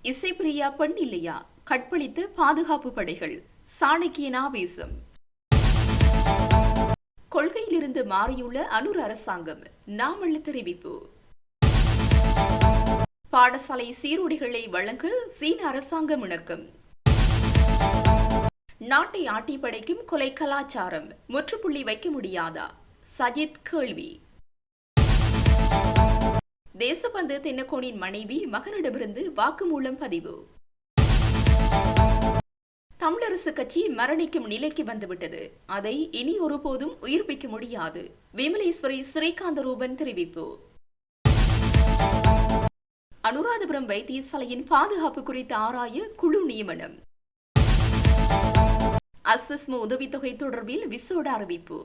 இசைப்பிரியா பெண் இல்லையா? கற்பழித்த பாதுகாப்பு படைகள். சாணக்கியன் ஆவேசம். கொள்கையிலிருந்து மாறியுள்ள அனுர் அரசாங்கம். நாமல் தெரிவிப்பு. பாடசாலை சீருடைகளை வழங்க சீன அரசாங்கம் இணக்கம். நாட்டை ஆட்டி படைக்கும் கொலை கலாச்சாரம் முற்றுப்புள்ளி வைக்க முடியாதா? சஜித் கேள்வி. தேசபந்து தென்னக்கோனின் மனைவி மகனிடமிருந்து வாக்குமூலம் பதிவு. தமிழரசு கட்சி மரணிக்கும் நிலைக்கு வந்துவிட்டது. அதை இனி ஒருபோதும் உயிர்ப்பிக்க முடியாது. விமலேஸ்வரி ஸ்ரீகாந்தரூபன் தெரிவிப்பு. அனுராதபுரம் வைத்தியசாலையின் பாதுகாப்பு குறித்து ஆராய குழு நியமனம். அஸ்வஸ்ம உதவித்தொகை தொடர்பில் விசேட அறிவிப்பு.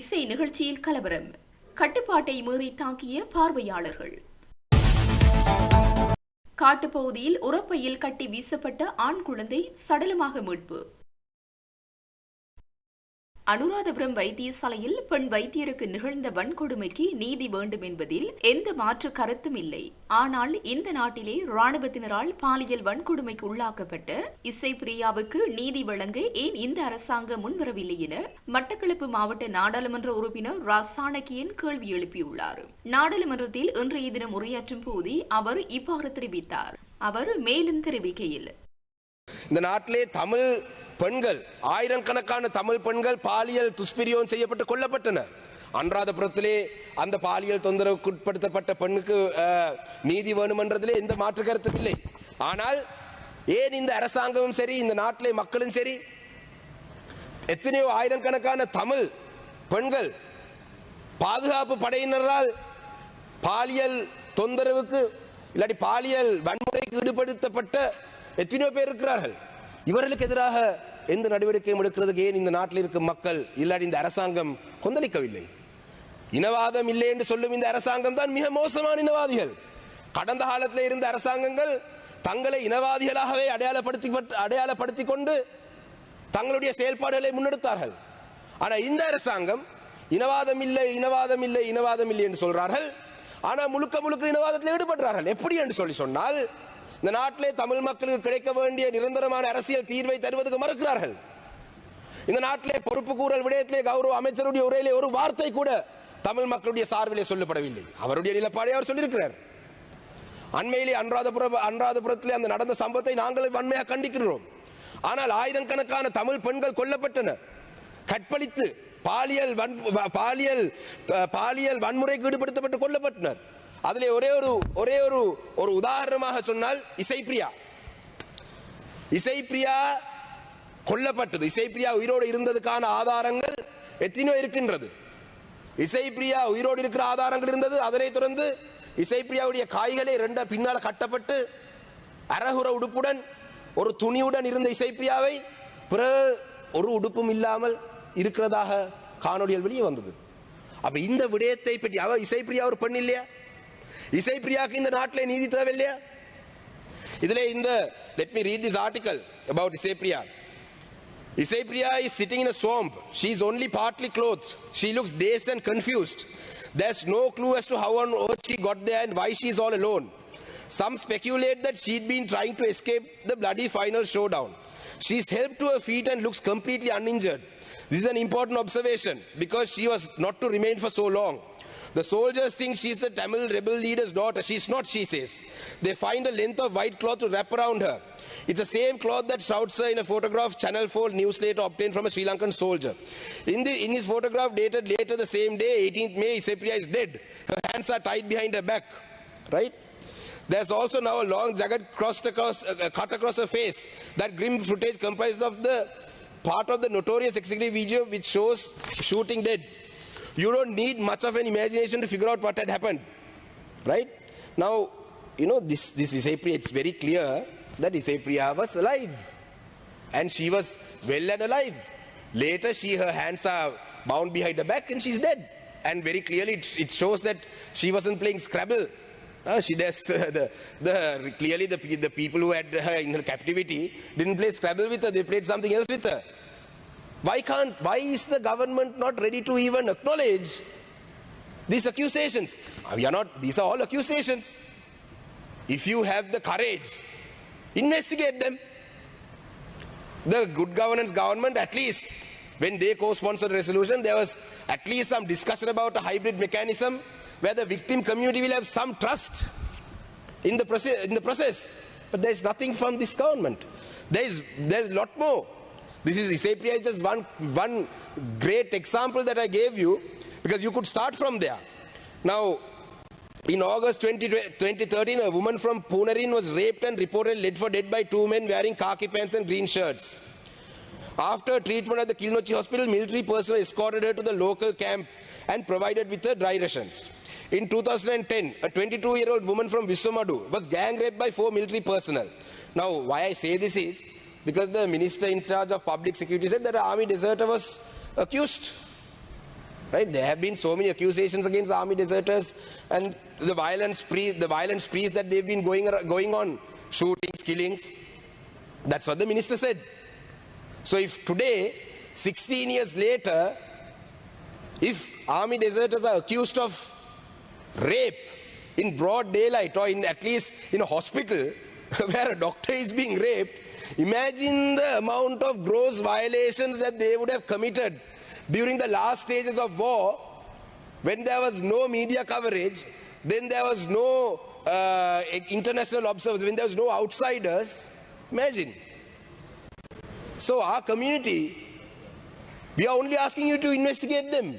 இசை நிகழ்ச்சியில் கலவரம். கட்டுப்பாட்டை மீறி தாக்கிய பார்வையாளர்கள். காட்டுப்பகுதியில் உரப்பையில் கட்டி வீசப்பட்ட ஆண் குழந்தை சடலமாக மீட்பு. அனுராதபுரம் வைத்தியசாலையில் பெண் வைத்தியருக்கு நிகழ்ந்த வன்கொடுமைக்கு நீதி வேண்டும் என்பதில் எந்த மாற்று கருத்தும் இல்லை. ஆனால் இந்த நாட்டிலே ராணுவத்தினரால் பாலியல் வன்கொடுமைக்கு உள்ளாக்கப்பட்ட இசைப்பிரியாவுக்கு நீதி வழங்க ஏன் இந்த அரசாங்கம் முன்வரவில்லை என மட்டக்களப்பு மாவட்ட நாடாளுமன்ற உறுப்பினர் சாணக்கியன் கேள்வி எழுப்பியுள்ளார். நாடாளுமன்றத்தில் இன்றைய தினம் உரையாற்றும் போதே அவர் இவ்வாறு தெரிவித்தார். அவர் மேலும் தெரிவிக்கையில், இந்த நாட்டிலே தமிழ் பெண்கள், ஆயிரக்கணக்கான தமிழ் பெண்கள் பாலியல் துஷ்பிரயோகம் செய்யப்பட்டு கொல்லப்பட்டனர். அனுராதபுரத்திலே அந்த பாலியல் தொந்தரவுக்கு உட்படுத்தப்பட்ட பெண்ணுக்கு நீதி வேணுமென்றதிலே எந்த மாற்று கருத்தும் இல்லை. ஆனால் ஏன் இந்த அரசாங்கமும் சரி, இந்த நாட்டிலே மக்களும் சரி, எத்தனையோ ஆயிரக்கணக்கான தமிழ் பெண்கள் பாதுகாப்பு படையினரால் பாலியல் தொந்தரவுக்கு இல்லாட்டி பாலியல் வன்முறைக்கு ஈடுபடுத்தப்பட்ட எத்தனையோ பேர் இருக்கிறார்கள். இவர்களுக்கு எதிராக எந்த நடவடிக்கையும் எடுக்கிறதுக்கு ஏன் இந்த நாட்டில் இருக்கும் மக்கள் இல்லாட்டி இந்த அரசாங்கம் கொந்தளிக்கவில்லை? இனவாதம் இல்லை என்று சொல்லும் இந்த அரசாங்கம் தான் மிக மோசமான இனவாதிகள். கடந்த காலத்தில் இருந்த அரசாங்கங்கள் தங்களை இனவாதிகளாகவே அடையாளப்படுத்தி கொண்டு தங்களுடைய செயல்பாடுகளை முன்னெடுத்தார்கள். ஆனால் இந்த அரசாங்கம் இனவாதம் இல்லை, இனவாதம் இல்லை, இனவாதம் இல்லை என்று சொல்றார்கள். ஆனால் முழுக்க முழுக்க இனவாதத்தில் ஈடுபடுறார்கள். எப்படி என்று சொன்னால், இந்த நாட்டிலே தமிழ் மக்களுக்கு கிடைக்க வேண்டிய நிரந்தரமான அரசியல் தீர்வை தருவதற்கு மறுக்கிறார்கள். இந்த நாட்டிலே பொறுப்பு கூறல் விடயத்திலே கௌரவ அமைச்சருடைய உரையிலே ஒரு வார்த்தை கூட தமிழ் மக்களுடைய சார்பிலே சொல்லப்படவில்லை. அவருடைய நிலப்பாடை அவர் சொல்லியிருக்கிறார். அண்மையிலே அனுராதபுரத்திலே அந்த நடந்த சம்பவத்தை நாங்கள் வன்மையாக கண்டிக்கிறோம். ஆனால் ஆயிரக்கணக்கான தமிழ் பெண்கள் கொல்லப்பட்டனர், கற்பழித்து பாலியல் வன்முறைக்கு ஈடுபடுத்தப்பட்டு கொல்லப்பட்டனர். அதிலே ஒரே ஒரு உதாரணமாக சொன்னால் இசைப்பிரியா கொல்லப்பட்டது. இசைப்பிரியா உயிரோடு இருந்ததுக்கான ஆதாரங்கள் எத்தனையோ இருக்கின்றது. இசைப்பிரியா உயிரோடு இருக்கிற ஆதாரங்கள் இருந்தது. அதனை தொடர்ந்து இசைப்பிரியாவுடைய காய்களே பின்னால் கட்டப்பட்டு அரகுர உடுப்புடன் ஒரு துணியுடன் இருந்த இசைப்பிரியாவை பிறகு ஒரு உடுப்பும் இல்லாமல் இருக்கிறதாக காணொலியில் வெளியே வந்தது. அப்ப இந்த விடயத்தை பற்றி இசைப்பிரியா ஒரு பெண் இல்லையா? இசைப்பிரியாக்கு இந்த நாட்டிலே நீதி தேவையில்லையா? இதிலே let me read this article about Isaipriya. Isaipriya is sitting in a swamp. She is only partly clothed. She looks dazed and confused. There's no clue as to how on earth she got there and why she is all alone. Some speculate that she'd been trying to escape the bloody final showdown. She's helped to her feet and looks completely uninjured. This is an important observation because she was not to remain for so long. The soldiers think she's the Tamil rebel leader's daughter. She's not, she says. They find a length of white cloth to wrap around her. It's the same cloth that shrouds her in a photograph Channel 4 news later obtained from a Sri Lankan soldier. In his photograph dated later the same day, 18th May, Isaipriya is dead. Her hands are tied behind her back. Right? There's also now a long jagged cut across her face. That grim footage comprises of the part of the notorious executive video which shows shooting dead. You don't need much of an imagination to figure out what had happened, right? Now, this Isaipriya, it's very clear that Isaipriya was alive, and she was well and alive. Later, her hands are bound behind her back, and she's dead. And very clearly, it shows that she wasn't playing Scrabble. Clearly, the people who had her in her captivity didn't play Scrabble with her; they played something else with her. Why is the government not ready to even acknowledge these accusations? These are all accusations. if you have the courage, investigate them. The good governance government, at least when they co-sponsored resolution, there was at least some discussion about a hybrid mechanism where the victim community will have some trust in the process. But there is nothing from this government. There's a lot more. This is Issaia, just one great example that I gave you, because you could start from there. Now, in August 2013, a woman from Punarin was raped and reportedly led for dead by two men wearing khaki pants and green shirts. After treatment at the Kilnochi hospital, military personnel escorted her to the local camp and provided with her dry rations. In 2010, a 22-year-old woman from Viswamadu was gang raped by 4 military personnel. Now, why I say this is because the minister in charge of public security said that an army deserter was accused. Right? There have been so many accusations against army deserters and the violent sprees that they've been going on, shootings, killings. That's what the minister said. So if today, 16 years later, if army deserters are accused of rape in broad daylight, or at least in a hospital where a doctor is being raped, imagine the amount of gross violations that they would have committed during the last stages of war, when there was no media coverage, then there was no international observers, when there was no outsiders. Imagine. So our community, we are only asking you to investigate them.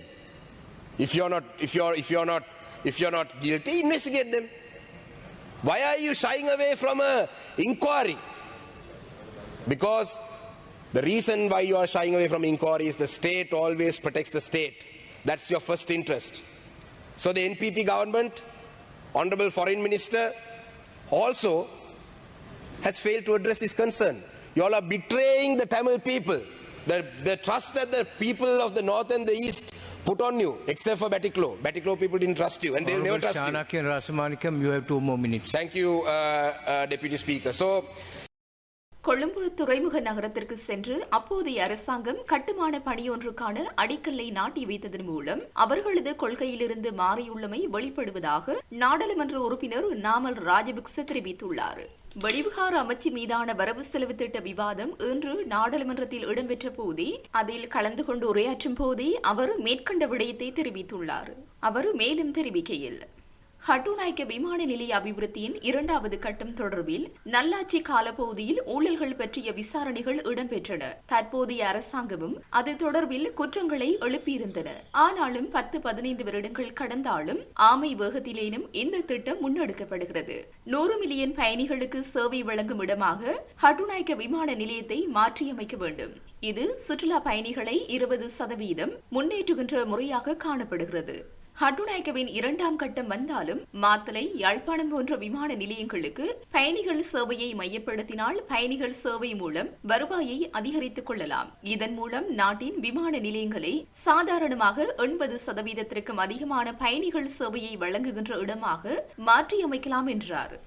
If you're not guilty, investigate them. Why are you shying away from an inquiry? Because the reason why you are shying away from inquiry is the state always protects the state. That's your first interest. So the NPP government, Honorable Foreign Minister, also has failed to address this concern. You all are betraying the Tamil people, the trust that the people of the north and the east put on you, except for Batiklo. Batiklo people didn't trust you, and they'll never trust you. Chanakya and Rasamanikam, you have 2 more minutes. Thank you, Deputy Speaker. So, Colombo துறைமுக நகரத்திற்கு சென்று அப்போதைய அரசாங்கம் கட்டுமான பணியொன்றுக்கான அடிக்கல்லை நாட்டி வைத்ததன் மூலம் அவர்களது கொள்கையிலிருந்து மாறியுள்ளமை வெளிப்படுவதாக நாடாளுமன்ற உறுப்பினர் நாமல் ராஜபக்ச தெரிவித்துள்ளார். வெளிவிகார அமைச்சு மீதான வரவு செலவு திட்ட விவாதம் இன்று நாடாளுமன்றத்தில் இடம்பெற்ற போதே அதில் கலந்து கொண்டு உரையாற்றும் போதே அவர் மேற்கண்ட விடயத்தை தெரிவித்துள்ளார். அவர் மேலும் தெரிவிக்கையில், ஹட்டுநாயக்க விமான நிலைய அபிவிருத்தியின் 2வது கட்டம் தொடர்பில் நல்லாட்சி காலப்பகுதியில் ஊழல்கள் பற்றிய விசாரணைகள் இடம்பெற்றன. தற்போதைய அரசாங்கமும் அது தொடர்பில் குற்றங்களை எழுப்பியிருந்தன. ஆனாலும் 10-15 வருடங்கள் கடந்தாலும் ஆமை வேகத்திலேனும் இந்த திட்டம் முன்னெடுக்கப்படுகிறது. 100 மில்லியன் பயணிகளுக்கு சேவை வழங்கும் இடமாக ஹட்டுநாயக்க விமான நிலையத்தை மாற்றியமைக்க வேண்டும். இது சுற்றுலா பயணிகளை 20% முன்னேற்றுகின்ற முறையாக காணப்படுகிறது. ஹட்டுநாயக்கவின் 2ஆம் கட்டம் வந்தாலும் மாத்தளை, யாழ்ப்பாணம் போன்ற விமான நிலையங்களுக்கு பயணிகள் சேவையை மையப்படுத்தினால் பயணிகள் சேவை மூலம் வருவாயை அதிகரித்துக் கொள்ளலாம். இதன் மூலம் நாட்டின் விமான நிலையங்களை சாதாரணமாக 80%த்திற்கும் அதிகமான பயணிகள் சேவையை வழங்குகின்ற இடமாக மாற்றியமைக்கலாம் என்றார்.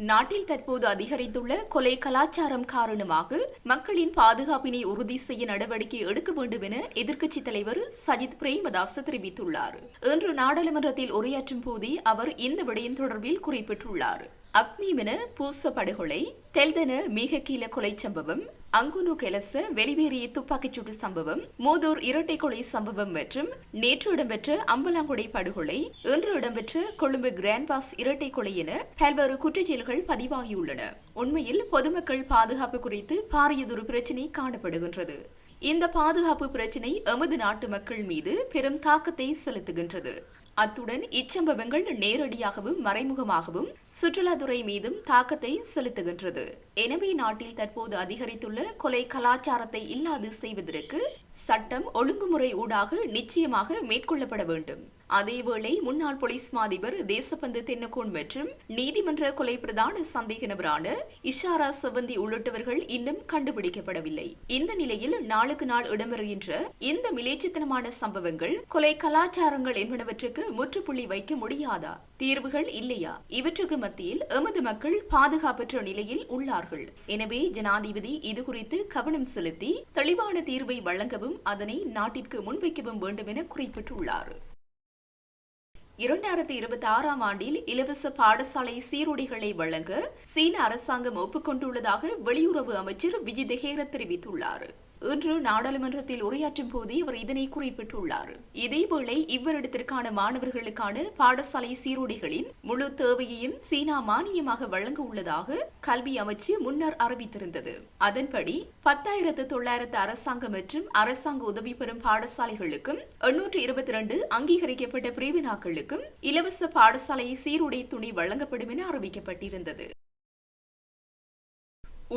நாட்டில் தற்போது அதிகரித்துள்ள கொலை கலாச்சாரம் காரணமாக மக்களின் பாதுகாப்பினை உறுதி செய்ய நடவடிக்கை எடுக்க வேண்டும் என எதிர்க்கட்சித் தலைவர் சஜித் பிரேமதாச தெரிவித்துள்ளார். இன்று நாடாளுமன்றத்தில் உரையாற்றும் போதே அவர் இந்த விடயம் தொடர்பில் குறிப்பிட்டுள்ளார். அக்மீமென பூச படுகொலை, தெல்தன மீகக்கீல கொலை சம்பவம், அங்குனு கெலச வெளிவேறிய துப்பாக்கிச்சூட்டு சம்பவம், மூதூர் இரட்டை கொலை சம்பவம் மற்றும் நேற்று இடம்பெற்ற அம்பலாங்குடை படுகொலை, இன்று இடம்பெற்ற கொழும்பு கிராண்ட் பாஸ் இரட்டை கொலை என பல்வேறு குற்றச்செயல்கள் பதிவாகியுள்ளன. உண்மையில் பொதுமக்கள் பாதுகாப்பு குறித்து பாரியதொரு பிரச்சினை காணப்படுகின்றது. இந்த பாதுகாப்பு பிரச்சினை எமது நாட்டு மக்கள் மீது பெரும் தாக்கத்தை செலுத்துகின்றது. அத்துடன் இச்சம்பவங்கள் நேரடியாகவும் மறைமுகமாகவும் சுற்றுலாத்துறை மீதும் தாக்கத்தை செலுத்துகின்றது. எனவே நாட்டில் தற்போது அதிகரித்துள்ள கொலை கலாச்சாரத்தை இல்லாது செய்வதற்கு சட்டம் ஒழுங்குமுறை ஊடாக நிச்சயமாக மேற்கொள்ளப்பட வேண்டும். அதேவேளை முன்னாள் போலீஸ் மாதிபர் தேசபந்து தென்னகோன் மற்றும் நீதிமன்ற கொலை பிரதான சந்தேக நபரான இஷாரா செவந்தி உள்ளிட்டவர்கள் இன்னும் கண்டுபிடிக்கப்படவில்லை. இந்த நிலையில் நாளுக்கு நாள் இடம்பெறுகின்ற இந்த மிலேச்சத்தனமான சம்பவங்கள், கொலை கலாச்சாரங்கள் என்பனவற்றுக்கு முற்றுப்புள்ளி வைக்க முடியாதா? தீர்வுகள் இல்லையா? இவற்றுக்கு மத்தியில் எமது மக்கள் பாதுகாப்பற்ற நிலையில் உள்ளார்கள். எனவே ஜனாதிபதி இதுகுறித்து கவனம் செலுத்தி தெளிவான தீர்வை வழங்கவும் அதனை நாட்டிற்கு முன்வைக்கவும் வேண்டும் என குறிப்பிட்டுள்ளார். 2026ஆம் ஆண்டில் இலவச பாடசாலை சீருடைகளை வழங்க சீன அரசாங்கம் ஒப்புக்கொண்டுள்ளதாக வெளியுறவு அமைச்சர் விஜய் தெஹேர தெரிவித்துள்ளார். இன்று நாடாளுமன்றத்தில் உரையாற்றும் போது அவர் இதனை குறிப்பிட்டுள்ளார். இதேவேளை இவ்வருடத்திற்கான மாணவர்களுக்கான பாடசாலை சீருடைகளின் முழு தேவையையும் சீனா மானியமாக வழங்க உள்ளதாக கல்வி அமைச்சு முன்னர் அறிவித்திருந்தது. அதன்படி 10,900 அரசாங்க மற்றும் அரசாங்க உதவி பெறும் பாடசாலைகளுக்கும் 822 அங்கீகரிக்கப்பட்ட பிரிவினாக்களுக்கும் இலவச பாடசாலை சீருடை துணி வழங்கப்படும் என அறிவிக்கப்பட்டிருந்தது.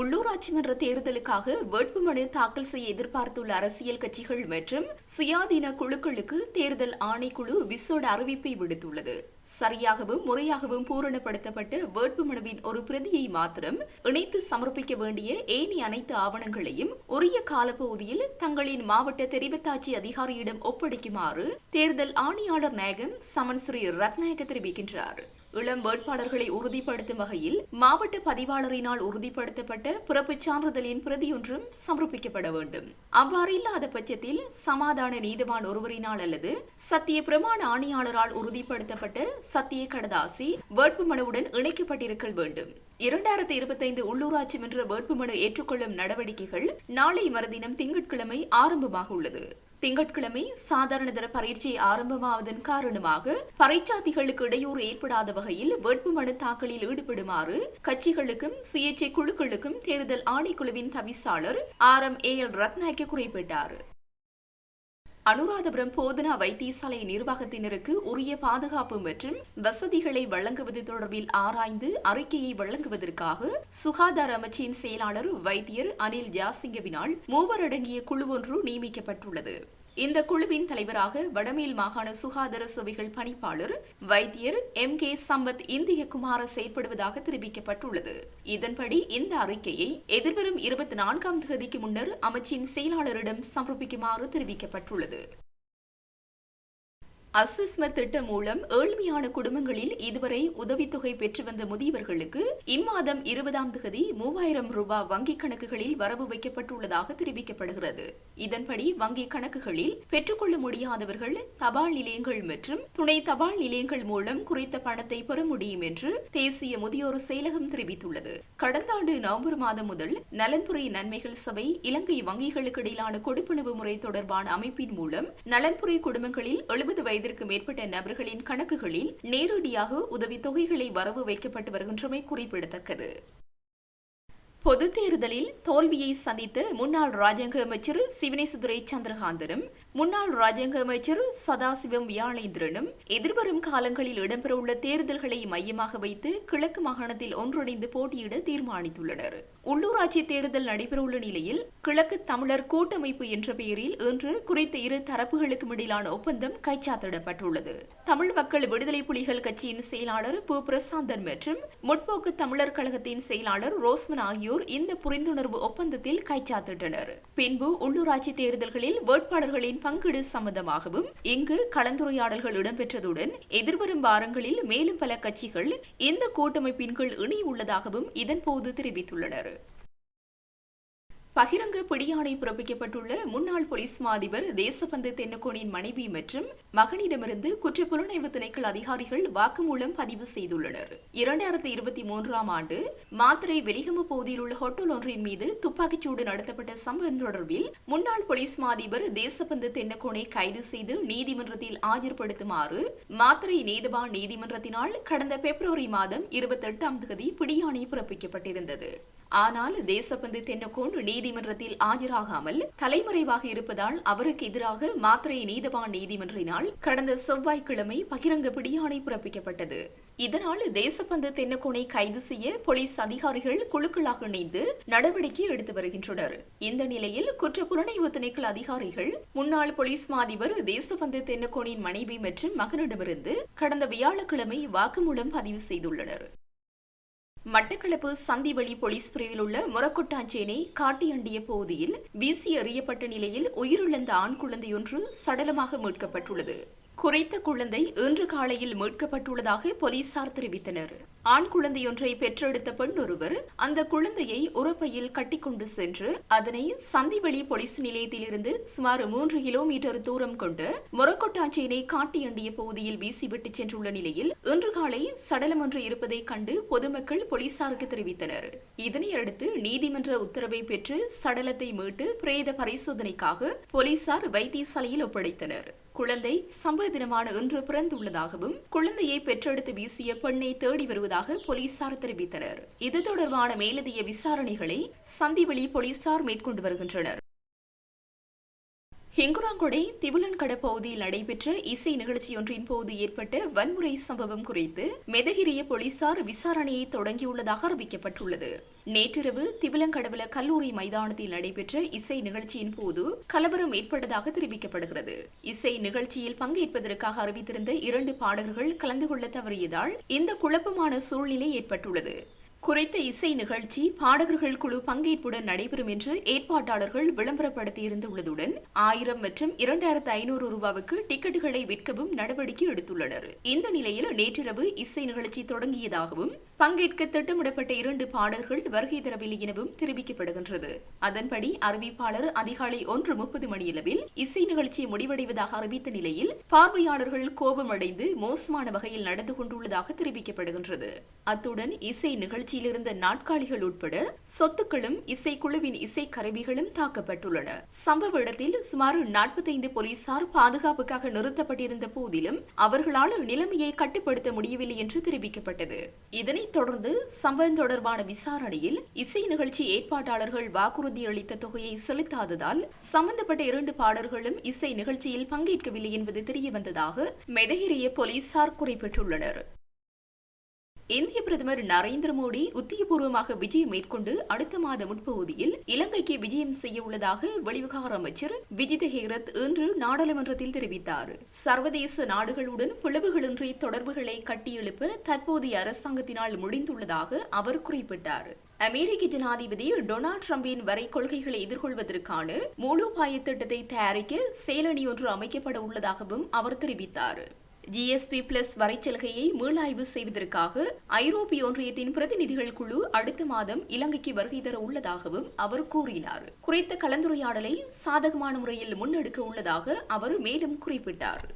உள்ளூராட்சி மன்ற தேர்தலுக்காக வேட்புமனு தாக்கல் செய்ய எதிர்பார்த்துள்ள அரசியல் கட்சிகள் மற்றும் சுயாதீன குழுக்களுக்கு தேர்தல் ஆணைக்குழு விசேட அறிவிப்பை விடுத்துள்ளது. சரியாகவும் முறையாகவும் பூரணப்படுத்தப்பட்ட வேட்புமனுவின் ஒரு பிரதியை மாத்திரம் இணைத்து சமர்ப்பிக்க வேண்டிய ஏனைய அனைத்து ஆவணங்களையும் உரிய காலப்பகுதியில் தங்களின் மாவட்ட தெரிவத்தாட்சி அதிகாரியிடம் ஒப்படைக்குமாறு தேர்தல் ஆணையாளர் நாயகம் சமன் ஸ்ரீ ரத்நாயக தெரிவிக்கின்றார். இளம் வேட்பாளர்களை உறுதிப்படுத்தும் வகையில் மாவட்ட பதிவாளரினால் உறுதிப்படுத்தப்பட்ட பிறப்புச் சான்றிதழின் பிரதியொன்றும் சமர்ப்பிக்கப்பட வேண்டும். அவ்வாறு இல்லாத பட்சத்தில் சமாதான நீதிவான் ஒருவரினால் அல்லது சத்திய பிரமாண ஆணையாளரால் உறுதிப்படுத்தப்பட்ட சத்திய கடதாசி வேட்புமனுவுடன் இணைக்கப்பட்டிருக்க வேண்டும். 2025 உள்ளூராட்சி மன்ற வேட்புமனு ஏற்றுக்கொள்ளும் நடவடிக்கைகள் நாளை மறுதினம் திங்கட்கிழமை ஆரம்பமாக உள்ளது. திங்கட்கிழமை சாதாரண தர பரீட்சை ஆரம்பமாவதன் காரணமாக பரீட்சார்த்திகளுக்கு இடையூறு ஏற்படாத வகையில் வேட்புமனு தாக்கலில் ஈடுபடுமாறு கட்சிகளுக்கும் சுயேட்சை குழுக்களுக்கும் தேர்தல் ஆணைக்குழுவின் தவிசாளர் RMAL ரத்நாயக்க குறிப்பிட்டார். அனுராதபுரம் போதனா வைத்தியசாலை நிர்வாகத்தினருக்கு உரிய பாதுகாப்பு மற்றும் வசதிகளை வழங்குவது தொடர்பில் ஆராய்ந்து அறிக்கையை வழங்குவதற்காக சுகாதார அமைச்சின் செயலாளர் வைத்தியர் அனில் ஜாசிங்கவினால் 3 அடங்கிய குழு ஒன்று நியமிக்கப்பட்டுள்ளது. இந்த குழுவின் தலைவராக வடமேல் மாகாண சுகாதார சேவைகள் பணிப்பாளர் வைத்தியர் MK சம்பத் இந்திய குமார செயற்படுவதாக தெரிவிக்கப்பட்டுள்ளது. இதன்படி இந்த அறிக்கையை எதிர்வரும் 24ஆம் தேதிக்கு முன்னர் அமைச்சின் செயலாளரிடம் சமர்ப்பிக்குமாறு தெரிவிக்கப்பட்டுள்ளது. அசஸ்மெண்ட் திட்டம் மூலம் ஏழ்மையான குடும்பங்களில் இதுவரை உதவித்தொகை பெற்று வந்த முதியவர்களுக்கு இம்மாதம் 20ஆம் தேதி 3000 ரூபாய் வங்கிக் கணக்குகளில் வரவு வைக்கப்பட்டுள்ளதாக தெரிவிக்கப்படுகிறது. இதன்படி வங்கிக் கணக்குகளில் பெற்றுக்கொள்ள முடியாதவர்கள் தபால் நிலையங்கள் மற்றும் துணை தபால் நிலையங்கள் மூலம் குறித்த பணத்தை பெற முடியும் என்று தேசிய முதியோர் செயலகம் தெரிவித்துள்ளது. கடந்த ஆண்டு நவம்பர் மாதம் முதல் நலன்புரி நன்மைகள் சபை இலங்கை வங்கிகளுக்கு இடையிலான கொடுப்பனவு முறை தொடர்பான அமைப்பின் மூலம் நலன்புரி குடும்பங்களில் 70 வயதிற்கு மேற்பட்ட நபர்களின் கணக்குகளில் நேரடியாக உதவித் தொகைகளை வரவு வைக்கப்பட்டு வருகின்றமை குறிப்பிடத்தக்கது. பொதுத் தேர்தலில் தோல்வியை சந்தித்த முன்னாள் ராஜாங்க அமைச்சர் சிவனேசுதுரை சந்திரகாந்தனும் முன்னாள் ராஜாங்க அமைச்சர் சதாசிவம் வியாழேந்திரனும் எதிர்வரும் காலங்களில் இடம்பெறவுள்ள தேர்தல்களை மையமாக வைத்து கிழக்கு மாகாணத்தில் ஒன்றிணைந்து போட்டியிட தீர்மானித்துள்ளனர். உள்ளூராட்சி தேர்தல் நடைபெறவுள்ள நிலையில் கிழக்கு தமிழர் கூட்டமைப்பு என்ற பெயரில் இன்று குறித்த இரு தரப்புகளுக்கும் இடையிலான ஒப்பந்தம் கைச்சாத்திடப்பட்டுள்ளது. தமிழ் மக்கள் விடுதலை புலிகள் கட்சியின் செயலாளர் பு பிரசாந்தன் மற்றும் முற்போக்கு தமிழர் கழகத்தின் செயலாளர் ரோஸ்மன் ஆகியோர் இந்த புரிந்துணர்வு ஒப்பந்தத்தில் கைச்சாத்திட்டனர். பின்பு உள்ளூராட்சி தேர்தல்களில் வேட்பாளர்களின் பங்கீடு சம்பந்தமாகவும் இங்கு கலந்துரையாடல்கள் இடம்பெற்றதுடன் எதிர்வரும் வாரங்களில் மேலும் பல கட்சிகள் இந்த கூட்டமைப்பின் கீழ் இணையுள்ளதாகவும் இதன்போது தெரிவித்துள்ளனர். பகிரங்க பிடியாணை பிறப்பிக்கப்பட்டுள்ள முன்னாள் போலீஸ் மா அதிபர் தேசபந்து தென்னக்கோனின் மனைவி மற்றும் மகனிடமிருந்து குற்றப்புலனாய்வு திணைக்கள அதிகாரிகள் வாக்குமூலம் பதிவு செய்துள்ளனர். 2023ஆம் ஆண்டு மாத்தறை வெலிகம பகுதியில் உள்ள ஹோட்டல் ஒன்றின் மீது துப்பாக்கிச்சூடு நடத்தப்பட்ட சம்பவம் தொடர்பில் முன்னாள் போலீஸ் மா அதிபர் தேசபந்து தென்னக்கோனை கைது செய்து நீதிமன்றத்தில் ஆஜர்படுத்துமாறு மாத்தறை நீதிவான் நீதிமன்றத்தினால் கடந்த பிப்ரவரி மாதம் 28ஆம் தேதி பிடியாணை பிறப்பிக்கப்பட்டிருந்தது. ஆனால் தேசபந்து தென்னக்கோன் நீதிமன்றத்தில் ஆஜராகாமல் தலைமறைவாக இருப்பதால் அவருக்கு எதிராக மாத்தறை நீதவான் நீதிமன்றினால் கடந்த செவ்வாய்க்கிழமை பகிரங்க பிடியாணை பிறப்பிக்கப்பட்டது. இதனால் தேசபந்து தென்னக்கோனை கைது செய்ய போலீஸ் அதிகாரிகள் குழுக்களாக இணைந்து நடவடிக்கை எடுத்து வருகின்றனர். இந்த நிலையில் குற்றப்புலனாய்வு திணைக்கள அதிகாரிகள் முன்னாள் போலீஸ் மா அதிபர் தேசபந்து தென்னக்கோனின் மனைவி மற்றும் மகனிடமிருந்து கடந்த வியாழக்கிழமை வாக்குமூலம் பதிவு செய்துள்ளனர். மட்டக்களப்பு சந்திவெளி போலீஸ் பிரிவில் உள்ள முரக்கொட்டாஞ்சேனை காட்டியண்டிய பகுதியில் வீசி எறியப்பட்ட நிலையில் உயிரிழந்த ஆண் குழந்தையொன்று சடலமாக மீட்கப்பட்டுள்ளது. குறித்த குழந்தை இன்று காலையில் மீட்கப்பட்டுள்ளதாக போலீசார் தெரிவித்தனர். ஆண் குழந்தையொன்றை பெற்றெடுத்த பெண் ஒருவர் அந்த குழந்தையை உரப்பையில் கட்டிக்கொண்டு சென்று அதனை சந்திவெளி போலீஸ் நிலையத்திலிருந்து சுமார் 3 கிலோமீட்டர் தூரம் கொண்டு மொரக்கொட்டாஞ்சேனை காட்டியண்டிய பகுதியில் வீசிவிட்டு சென்றுள்ள நிலையில் இன்று காலை சடலம் ஒன்று இருப்பதை கண்டு பொதுமக்கள் போலீசாருக்கு தெரிவித்தனர். இதனையடுத்து நீதிமன்ற உத்தரவை பெற்று சடலத்தை மீட்டு பிரேத பரிசோதனைக்காக போலீசார் வைத்தியசாலையில் ஒப்படைத்தனர். குழந்தை சம்பவ தினமான இன்று பிறந்துள்ளதாகவும் குழந்தையை பெற்றெடுத்து வீசிய பெண்ணை தேடி வருவதாக போலீசார் தெரிவித்தனர். இது தொடர்பான மேலதிக விசாரணைகளை சந்திவெளி போலீசார் மேற்கொண்டு வருகின்றனர். ஹிங்குராங்கொடை திவுலன்கட பகுதியில் நடைபெற்ற இசை நிகழ்ச்சியொன்றின் போது ஏற்பட்ட வன்முறை சம்பவம் குறித்து மெதகிரிய போலீசார் விசாரணையை தொடங்கியுள்ளதாக அறிவிக்கப்பட்டுள்ளது. நேற்றிரவு திவுலன்கடவுல கல்லூரி மைதானத்தில் நடைபெற்ற இசை நிகழ்ச்சியின் போது கலவரம் ஏற்பட்டதாக தெரிவிக்கப்படுகிறது. இசை நிகழ்ச்சியில் பங்கேற்பதற்காக அறிவித்திருந்த 2 பாடகர்கள் கலந்து கொள்ள தவறியதால் இந்த குழப்பமான சூழ்நிலை ஏற்பட்டுள்ளது. குறித்த இசை நிகழ்ச்சி பாடகர்கள் குழு பங்கேற்புடன் நடைபெறும் என்று ஏற்பாட்டாளர்கள் விளம்பரப்படுத்தியிருந்துள்ளதுடன் 1000 மற்றும் 2500 ரூபாவுக்கு டிக்கெட்டுகளை விற்கவும் நடவடிக்கை எடுத்துள்ளனர். இந்த நிலையில் நேற்றிரவு இசை நிகழ்ச்சி தொடங்கியதாகவும் பங்கேற்க திட்டமிடப்பட்ட 2 பாடகர்கள் வருகை தரவில்லை எனவும் தெரிவிக்கப்படுகின்றது. அதன்படி அறிவிப்பாளர் அதிகாலை 1:30 மணியளவில் இசை நிகழ்ச்சி முடிவடைவதாக அறிவித்த நிலையில் பார்வையாளர்கள் கோபமடைந்து மோசமான வகையில் நடந்து கொண்டுள்ளதாக தெரிவிக்கப்படுகின்றது. அத்துடன் இசை நிகழ்ச்சியிலிருந்த நாட்காலிகள் உட்பட சொத்துக்களும் இசைக்குழுவின் இசை கருவிகளும் தாக்கப்பட்டுள்ளன. சம்பவ இடத்தில் சுமார் 45 போலீசார் பாதுகாப்புக்காக நிறுத்தப்பட்டிருந்த போதிலும் அவர்களால் நிலைமையை கட்டுப்படுத்த முடியவில்லை என்று தெரிவிக்கப்பட்டது. இதனைத் தொடர்ந்து சம்பவம் தொடர்பான விசாரணையில் இசை நிகழ்ச்சி ஏற்பாட்டாளர்கள் வாக்குறுதி அளித்த தொகையை செலுத்தாததால் சம்பந்தப்பட்ட 2 பாடல்களும் இசை நிகழ்ச்சியில் பங்கேற்கவில்லை என்பது தெரியவந்ததாக மெதகிரிய போலீசார் குறிப்பிட்டுள்ளனர். இந்திய பிரதமர் நரேந்திர மோடி உத்தியபூர்வமாக விஜயம் மேற்கொண்டு அடுத்த மாத முற்பகுதியில் இலங்கைக்கு விஜயம் செய்ய உள்ளதாக வெளிவிவகார அமைச்சர் விஜித ஹேரத் இன்று நாடாளுமன்றத்தில் தெரிவித்தார். சர்வதேச நாடுகளுடன் பிளவுகளின்றி தொடர்புகளை கட்டியெழுப்ப தற்போதைய அரசாங்கத்தினால் முடிந்துள்ளதாக அவர் குறிப்பிட்டார். அமெரிக்க ஜனாதிபதி டொனால்ட் டிரம்பின் வரை கொள்கைகளை எதிர்கொள்வதற்கான மூலோபாய திட்டத்தை தயாரிக்க செயலணி ஒன்று அமைக்கப்பட உள்ளதாகவும் அவர் தெரிவித்தார். GSP+ வரைச்சலுகையை மீளாய்வு செய்வதற்காக ஐரோப்பிய ஒன்றியத்தின் பிரதிநிதிகள் குழு அடுத்த மாதம் இலங்கைக்கு வருகை தர உள்ளதாகவும் அவர் கூறினார். குறித்த கலந்துரையாடலை சாதகமான முறையில் முன்னெடுக்க உள்ளதாக அவர் மேலும் குறிப்பிட்டார்.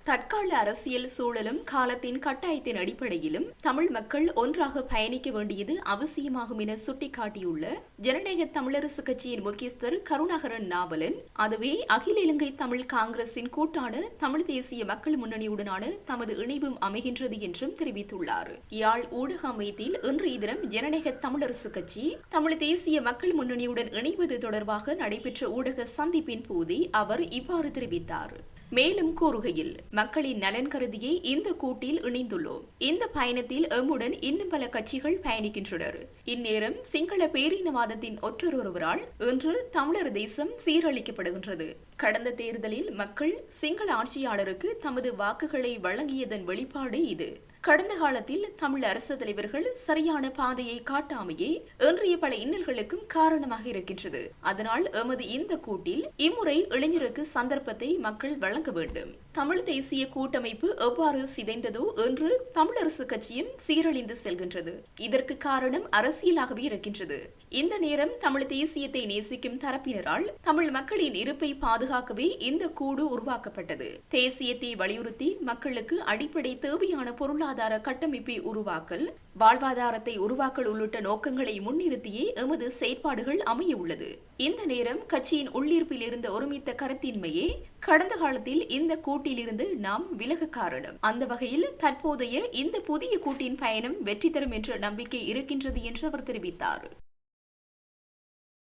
தற்கால அரசியல் சூழலும் காலத்தின் கட்டாயத்தின் அடிப்படையிலும் தமிழ் மக்கள் ஒன்றாக பயணிக்க வேண்டியது அவசியமாகும் என சுட்டிக்காட்டியுள்ள ஜனநாயக தமிழரசு கட்சியின் முக்கியஸ்தர் கருணாகரன் நாவலன், அதுவே அகில இலங்கை தமிழ் காங்கிரசின் கூட்டான தமிழ் தேசிய மக்கள் முன்னணியுடனான தமது இணைவும் அமைகின்றது என்றும் தெரிவித்துள்ளார். யாழ் ஊடக அமையத்தில் இன்றைய தினம் ஜனநாயக தமிழரசு கட்சி தமிழ் தேசிய மக்கள் முன்னணியுடன் இணைவது தொடர்பாக நடைபெற்ற ஊடக சந்திப்பின் போதே அவர் இவ்வாறு தெரிவித்தார். மேலும் கூறுகையில், மக்களின் நலன் கருதியே இந்த கூட்டில் இணைந்துள்ளோம். இந்த பயணத்தில் எம்முடன் இன்னும் பல கட்சிகள் பயணிக்கின்றனர். இந்நேரம் சிங்கள பேரினவாதத்தின் ஒற்றொருவரால் இன்று தமிழர் தேசம் சீரழிக்கப்படுகின்றது. கடந்த தேர்தலில் மக்கள் சிங்கள ஆட்சியாளருக்கு தமது வாக்குகளை வழங்கியதன் வெளிப்பாடு இது. கடந்த காலத்தில் தமிழ் அரசு தலைவர்கள் சரியான பாதையை காட்டாமையே இன்றைய பல இன்னல்களுக்கும் காரணமாக இருக்கின்றது. அதனால் எமது இந்த கூட்டில் இம்முறை இளைஞருக்கு சந்தர்ப்பத்தை மக்கள் வழங்க வேண்டும். தமிழ் தேசிய கூட்டமைப்பு எவ்வாறு சிதைந்ததோ என்று தமிழரசு கட்சியும் சீரழிந்து செல்கின்றது. இதற்கு காரணம் அரசியலாகவே இருக்கின்றது. இந்த நேரம் தமிழ் தேசியத்தை நேசிக்கும் தரப்பினரால் தமிழ் மக்களின் இருப்பை பாதுகாக்கவே இந்த கூடு உருவாக்கப்பட்டது. தேசியத்தை வலியுறுத்தி மக்களுக்கு அடிப்படை தேவையான பொருளாதார கட்டமைப்பை உருவாக்கல், வாழ்வாதாரத்தை உருவாக்கல் உள்ளிட்ட நோக்கங்களை முன்னிறுத்தியே எமது செயற்பாடுகள் அமைய உள்ளது. இந்த நேரம் கட்சியின் உள்ளீர்ப்பில் இருந்த ஒருமித்த கருத்தின்மையே கடந்த காலத்தில் இந்த கூட்டிலிருந்து நாம் விலக காரணம். அந்த வகையில் தற்போதைய இந்த புதிய கூட்டின் பயணம் வெற்றி தரும் என்ற நம்பிக்கை இருக்கின்றது என்று அவர் தெரிவித்தார்.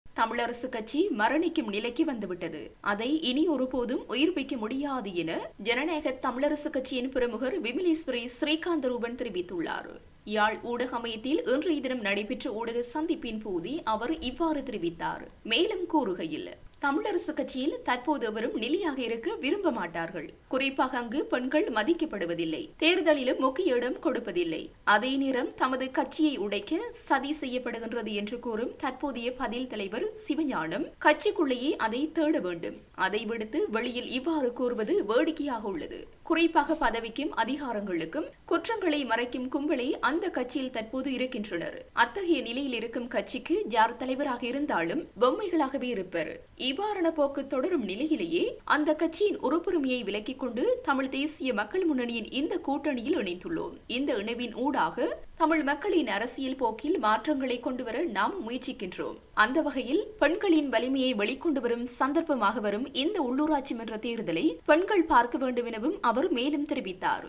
தமிழரசு கட்சி மரணிக்கும் நிலைக்கு வந்துவிட்டது. அதை இனி ஒருபோதும் உயிர்ப்பிக்க முடியாது என ஜனநாயக தமிழரசு கட்சியின் பிரமுகர் விமலேஸ்வரி ஸ்ரீகாந்தரூபன் தெரிவித்துள்ளார். யாழ் ஊடக அமையத்தில் இன்றைய தினம் நடைபெற்ற ஊடக சந்திப்பின் போது அவர் இவ்வாறு தெரிவித்தார். மேலும் கூறுகையில், தமிழரசு கட்சியில் தற்போது அவரும் நிலையாக இருக்க விரும்ப மாட்டார்கள். குறிப்பாக அங்கு பெண்கள் மதிக்கப்படுவதில்லை, தேர்தலிலும் முக்கிய இடம் கொடுப்பதில்லை. அதே நேரம் தமது கட்சியை உடைக்க சதி செய்யப்படுகின்றது என்று கூறும் தற்போதைய பதில் தலைவர் சிவஞானம் கட்சிக்குள்ளேயே அதை தேட வேண்டும். அதை விடுத்து வெளியில் இவ்வாறு கூறுவது வேடிக்கையாக உள்ளது. குறிப்பாக பதவிக்கும் அதிகாரங்களுக்கும் குற்றங்களை மறைக்கும் கும்பலே அந்த கட்சியில் தற்போது இருக்கின்றனர். அத்தகைய நிலையில் இருக்கும் கட்சிக்கு யார் தலைவராக இருந்தாலும் பொம்மைகளாகவே இருப்பர். இவ்வாறான போக்கு தொடரும் நிலையிலேயே அந்த கட்சியின் உறுப்புரிமையை விலக்கிக் கொண்டு தமிழ் தேசிய மக்கள் முன்னணியின் இந்த கூட்டணியில் இணைந்துள்ளோம். இந்த இணைவின் ஊடாக தமிழ் மக்களின் அரசியல் போக்கில் மாற்றங்களை கொண்டுவர நாம் முயற்சிக்கின்றோம். அந்த வகையில் பெண்களின் வலிமையை வெளிக்கொண்டு வரும் சந்தர்ப்பமாக வரும் இந்த உள்ளூராட்சி மன்ற தேர்தலை பெண்கள் பார்க்க வேண்டும் எனவும் அவர் மேலும் தெரிவித்தார்.